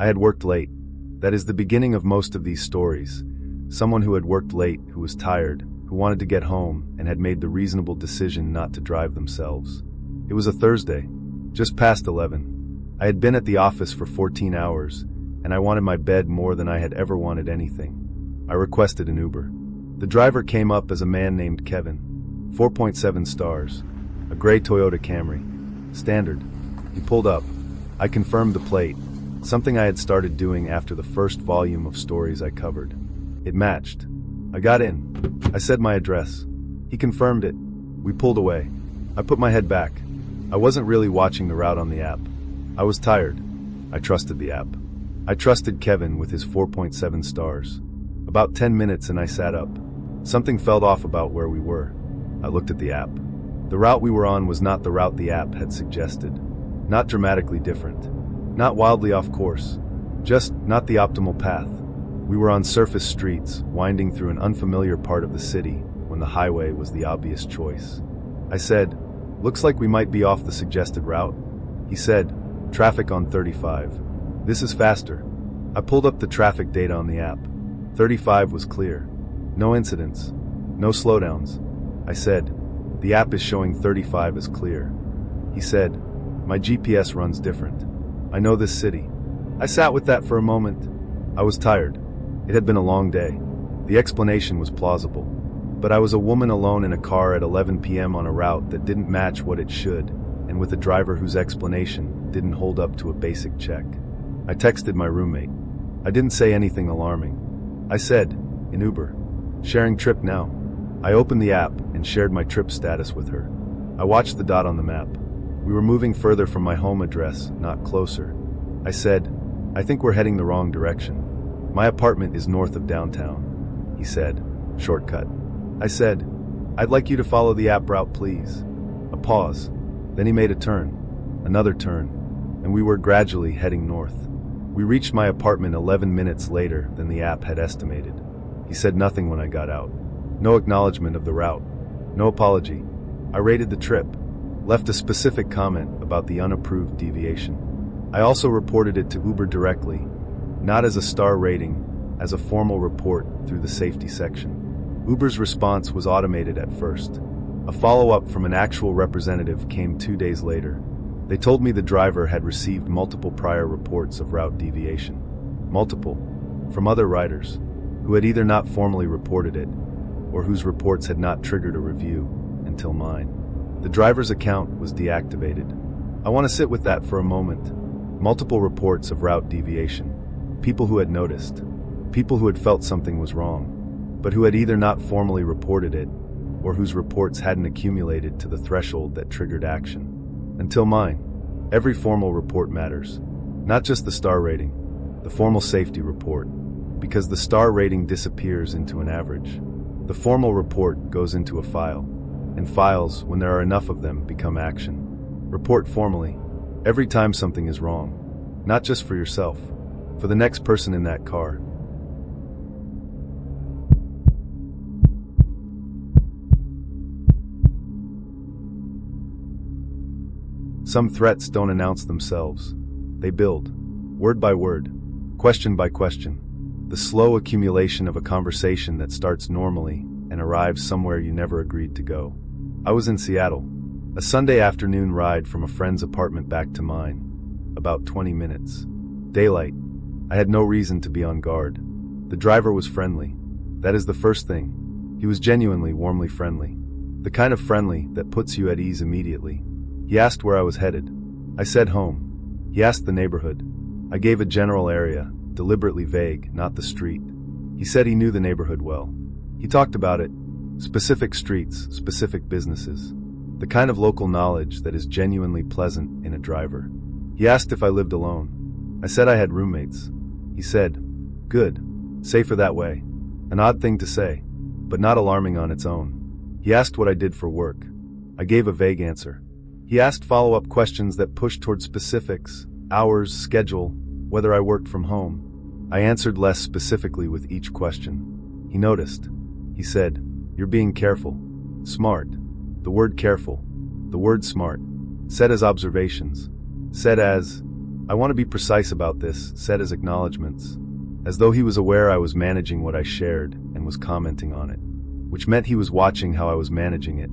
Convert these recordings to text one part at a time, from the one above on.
I had worked late. That is the beginning of most of these stories. Someone who had worked late, who was tired, who wanted to get home, and had made the reasonable decision not to drive themselves. It was a Thursday, just past 11. I had been at the office for 14 hours, and I wanted my bed more than I had ever wanted anything. I requested an Uber. The driver came up as a man named Kevin. 4.7 stars. A gray Toyota Camry. Standard. He pulled up. I confirmed the plate, something I had started doing after the first volume of stories I covered. It matched. I got in. I said my address. He confirmed it. We pulled away. I put my head back. I wasn't really watching the route on the app. I was tired. I trusted the app. I trusted Kevin with his 4.7 stars. About 10 minutes and I sat up. Something felt off about where we were. I looked at the app. The route we were on was not the route the app had suggested. Not dramatically different. Not wildly off course. Just not the optimal path. We were on surface streets, winding through an unfamiliar part of the city, when the highway was the obvious choice. I said, "Looks like we might be off the suggested route." He said, "Traffic on 35. This is faster." I pulled up the traffic data on the app. 35 was clear. No incidents. No slowdowns. I said, "The app is showing 35 as clear." He said, "My GPS runs different. I know this city." I sat with that for a moment. I was tired. It had been a long day. The explanation was plausible. But I was a woman alone in a car at 11 p.m. on a route that didn't match what it should, and with a driver whose explanation didn't hold up to a basic check. I texted my roommate. I didn't say anything alarming. I said, "In Uber. Sharing trip now." I opened the app and shared my trip status with her. I watched the dot on the map. We were moving further from my home address, not closer. I said, "I think we're heading the wrong direction. My apartment is north of downtown." He said, "Shortcut." I said, "I'd like you to follow the app route, please." A pause. Then he made a turn. Another turn. And we were gradually heading north. We reached my apartment 11 minutes later than the app had estimated. He said nothing when I got out. No acknowledgement of the route. No apology. I rated the trip. Left a specific comment about the unapproved deviation. I also reported it to Uber directly, not as a star rating, as a formal report through the safety section. Uber's response was automated at first. A follow-up from an actual representative came 2 days later. They told me the driver had received multiple prior reports of route deviation. Multiple. From other riders, who had either not formally reported it, or whose reports had not triggered a review until mine. The driver's account was deactivated. I want to sit with that for a moment. Multiple reports of route deviation. People who had noticed. People who had felt something was wrong, but who had either not formally reported it, or whose reports hadn't accumulated to the threshold that triggered action. Until mine. Every formal report matters. Not just the star rating, the formal safety report, because the star rating disappears into an average. The formal report goes into a file, and files, when there are enough of them, become action. Report formally, every time something is wrong. Not just for yourself, for the next person in that car. Some threats don't announce themselves. They build, word by word, question by question. The slow accumulation of a conversation that starts normally and arrives somewhere you never agreed to go. I was in Seattle. A Sunday afternoon ride from a friend's apartment back to mine. About 20 minutes. Daylight. I had no reason to be on guard. The driver was friendly. That is the first thing. He was genuinely warmly friendly. The kind of friendly that puts you at ease immediately. He asked where I was headed. I said home. He asked the neighborhood. I gave a general area, deliberately vague, not the street. He said he knew the neighborhood well. He talked about it. Specific streets, specific businesses. The kind of local knowledge that is genuinely pleasant in a driver. He asked if I lived alone. I said I had roommates. He said, "Good. Safer that way." An odd thing to say, but not alarming on its own. He asked what I did for work. I gave a vague answer. He asked follow-up questions that pushed toward specifics, hours, schedule, whether I worked from home. I answered less specifically with each question. He noticed. He said, "You're being careful. Smart." The word careful. The word smart. Said as observations. Said as, "I want to be precise about this," said as acknowledgments, as though he was aware I was managing what I shared and was commenting on it, which meant he was watching how I was managing it.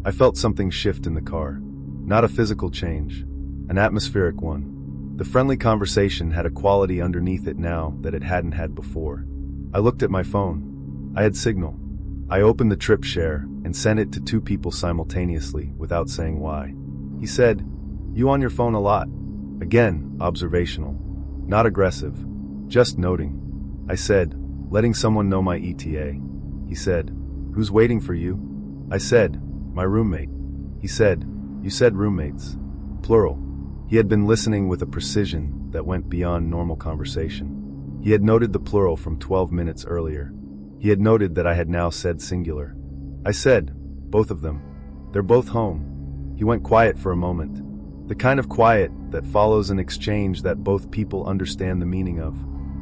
I felt something shift in the car. Not a physical change, an atmospheric one. The friendly conversation had a quality underneath it now that it hadn't had before. I looked at my phone. I had signal. I opened the trip share and sent it to 2 people simultaneously without saying why. He said, "You on your phone a lot?" Again, observational. Not aggressive. Just noting. I said, "Letting someone know my ETA." He said, "Who's waiting for you?" I said, "My roommate." He said, "You said roommates. Plural." He had been listening with a precision that went beyond normal conversation. He had noted the plural from 12 minutes earlier. He had noted that I had now said singular. I said, "Both of them. They're both home." He went quiet for a moment. The kind of quiet that follows an exchange that both people understand the meaning of.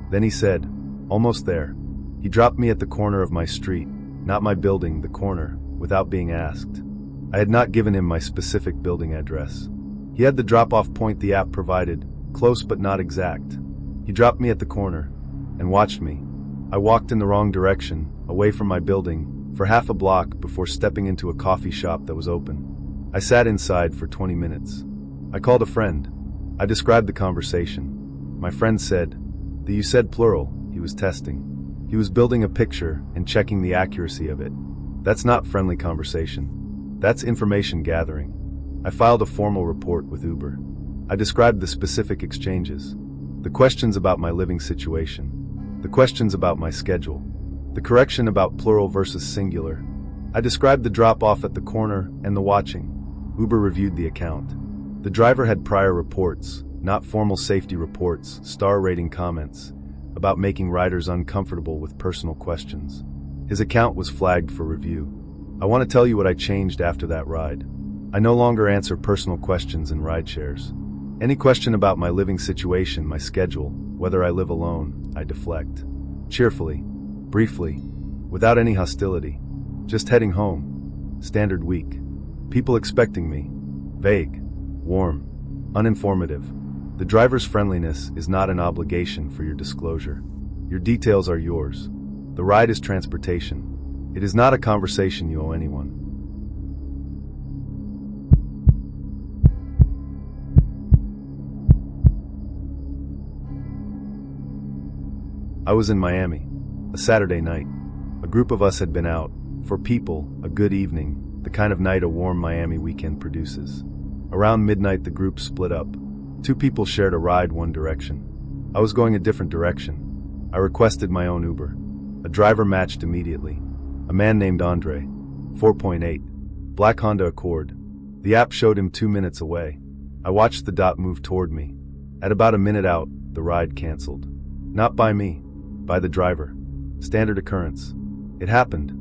Then he said, "Almost there." He dropped me at the corner of my street, not my building, the corner, without being asked. I had not given him my specific building address. He had the drop-off point the app provided, close but not exact. He dropped me at the corner and watched me. I walked in the wrong direction, away from my building, for half a block before stepping into a coffee shop that was open. I sat inside for 20 minutes. I called a friend. I described the conversation. My friend said, "You said plural." He was testing. He was building a picture and checking the accuracy of it. That's not friendly conversation. That's information gathering. I filed a formal report with Uber. I described the specific exchanges. The questions about my living situation. The questions about my schedule. The correction about plural versus singular. I described the drop-off at the corner and the watching. Uber reviewed the account. The driver had prior reports, not formal safety reports, star rating comments, about making riders uncomfortable with personal questions. His account was flagged for review. I want to tell you what I changed after that ride. I no longer answer personal questions in rideshares. Any question about my living situation, my schedule, whether I live alone, I deflect. Cheerfully, briefly, without any hostility. Just heading home. Standard week. People expecting me. Vague. Warm. Uninformative. The driver's friendliness is not an obligation for your disclosure. Your details are yours. The ride is transportation. It is not a conversation you owe anyone. I was in Miami. A Saturday night. A group of us had been out. For people, a good evening, the kind of night a warm Miami weekend produces. Around midnight the group split up. 2 people shared a ride one direction. I was going a different direction. I requested my own Uber. A driver matched immediately. A man named Andre. 4.8. Black Honda Accord. The app showed him 2 minutes away. I watched the dot move toward me. At about a minute out, the ride canceled. Not by me. By the driver. Standard occurrence. It happened.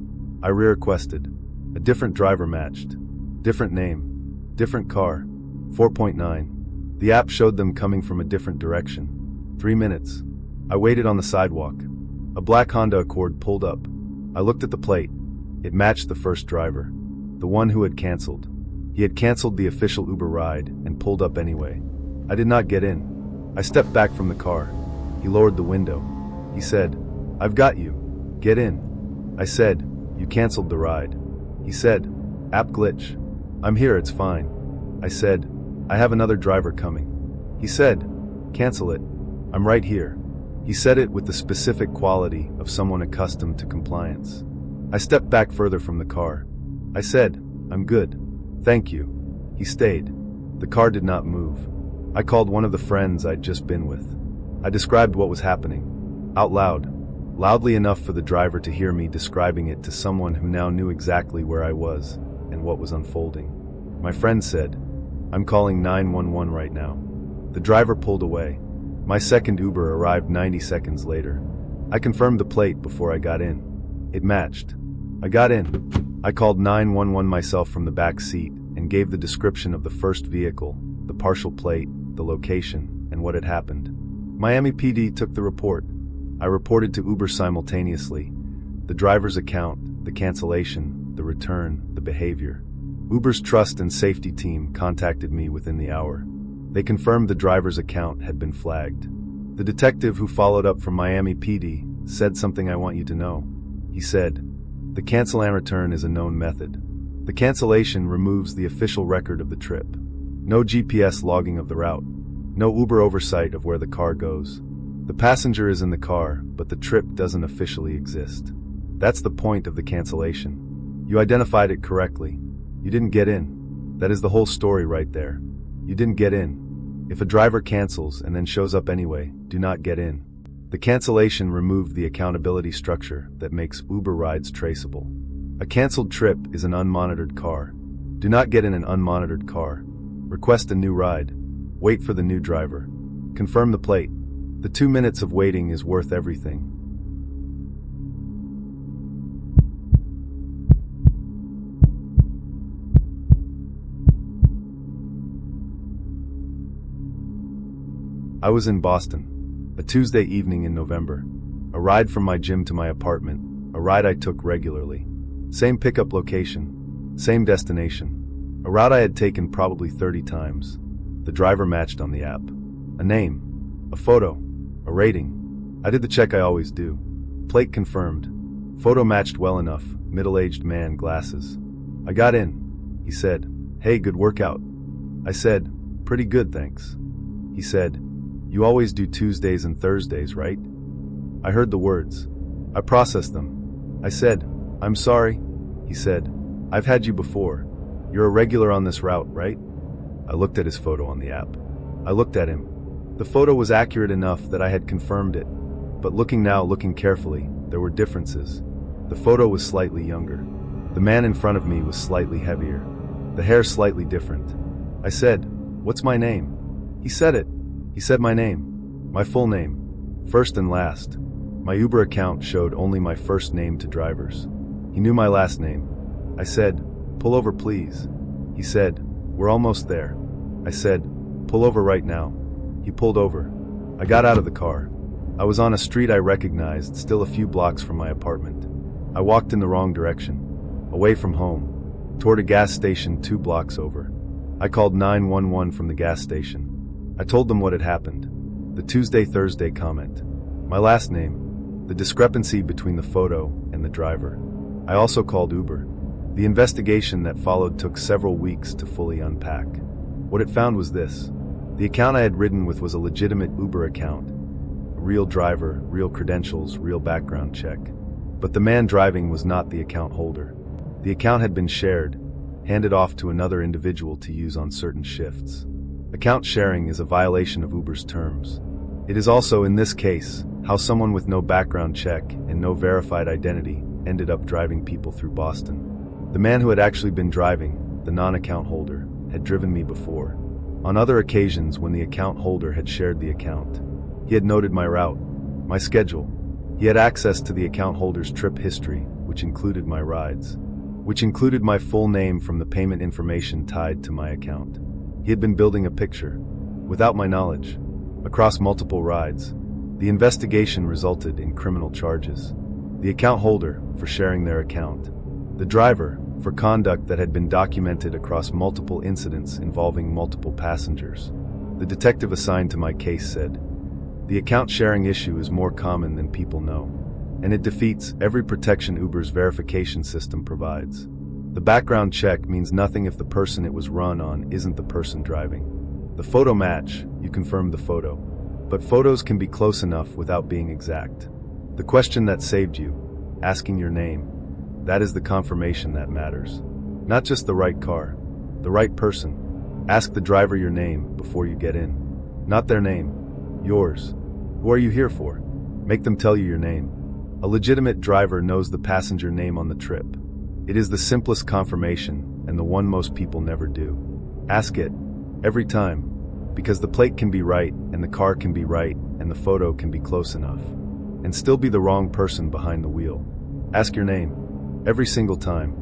I re-requested. A different driver matched. Different name. Different car. 4.9. The app showed them coming from a different direction. 3 minutes. I waited on the sidewalk. A black Honda Accord pulled up. I looked at the plate. It matched the first driver. The one who had canceled. He had canceled the official Uber ride and pulled up anyway. I did not get in. I stepped back from the car. He lowered the window. He said, "I've got you. Get in." I said, "You canceled the ride." He said, "App glitch." "I'm here, it's fine." I said, "I have another driver coming." He said, "Cancel it. I'm right here." He said it with the specific quality of someone accustomed to compliance. I stepped back further from the car. I said, "I'm good. Thank you." He stayed. The car did not move. I called one of the friends I'd just been with. I described what was happening. Out loud. Loudly enough for the driver to hear me describing it to someone who now knew exactly where I was and what was unfolding. My friend said, "I'm calling 911 right now." The driver pulled away. My second Uber arrived 90 seconds later. I confirmed the plate before I got in. It matched. I got in. I called 911 myself from the back seat and gave the description of the first vehicle, the partial plate, the location, and what had happened. Miami PD took the report. I reported to Uber simultaneously. The driver's account, the cancellation, the return, the behavior. Uber's trust and safety team contacted me within the hour. They confirmed the driver's account had been flagged. The detective who followed up from Miami PD said something I want you to know. He said, "The cancel and return is a known method. The cancellation removes the official record of the trip. No GPS logging of the route. No Uber oversight of where the car goes. The passenger is in the car, but the trip doesn't officially exist. That's the point of the cancellation. You identified it correctly. You didn't get in. That is the whole story right there. You didn't get in. If a driver cancels and then shows up anyway, do not get in. The cancellation removed the accountability structure that makes Uber rides traceable. A canceled trip is an unmonitored car. Do not get in an unmonitored car. Request a new ride. Wait for the new driver. Confirm the plate. The 2 minutes of waiting is worth everything." I was in Boston, a Tuesday evening in November. A ride from my gym to my apartment, a ride I took regularly. Same pickup location, same destination. A route I had taken probably 30 times. The driver matched on the app. A name, a photo, a rating. I did the check I always do. Plate confirmed. Photo matched well enough, middle-aged man, glasses. I got in. He said, "Hey, good workout." I said, "Pretty good, thanks." He said, "You always do Tuesdays and Thursdays, right?" I heard the words. I processed them. I said, "I'm sorry." He said, "I've had you before. You're a regular on this route, right?" I looked at his photo on the app. I looked at him. The photo was accurate enough that I had confirmed it, but looking carefully, there were differences. The photo was slightly younger. The man in front of me was slightly heavier. The hair slightly different. I said, "What's my name?" He said it. He said my name. My full name. First and last. My Uber account showed only my first name to drivers. He knew my last name. I said, "Pull over, please." He said, "We're almost there." I said, "Pull over right now." He pulled over. I got out of the car. I was on a street I recognized, still a few blocks from my apartment. I walked in the wrong direction. Away from home. Toward a gas station 2 blocks over. I called 911 from the gas station. I told them what had happened. The Tuesday-Thursday comment. My last name. The discrepancy between the photo and the driver. I also called Uber. The investigation that followed took several weeks to fully unpack. What it found was this. The account I had ridden with was a legitimate Uber account. A real driver, real credentials, real background check. But the man driving was not the account holder. The account had been shared, handed off to another individual to use on certain shifts. Account sharing is a violation of Uber's terms. It is also, in this case, how someone with no background check and no verified identity ended up driving people through Boston. The man who had actually been driving, the non-account holder, had driven me before. On other occasions when the account holder had shared the account. He had noted my route, my schedule. He had access to the account holder's trip history, which included my rides, which included my full name from the payment information tied to my account. He had been building a picture, without my knowledge, across multiple rides. The investigation resulted in criminal charges. The account holder, for sharing their account. The driver, for conduct that had been documented across multiple incidents involving multiple passengers. The detective assigned to my case said, "The account sharing issue is more common than people know, and it defeats every protection Uber's verification system provides. The background check means nothing if the person it was run on isn't the person driving. The photo match, you confirmed the photo. But photos can be close enough without being exact. The question that saved you, asking your name, that is the confirmation that matters. Not just the right car, the right person. Ask the driver your name before you get in. Not their name, yours. Who are you here for? Make them tell you your name. A legitimate driver knows the passenger name on the trip. It is the simplest confirmation and the one most people never do. Ask it, every time, because the plate can be right and the car can be right and the photo can be close enough, and still be the wrong person behind the wheel. Ask your name, every single time.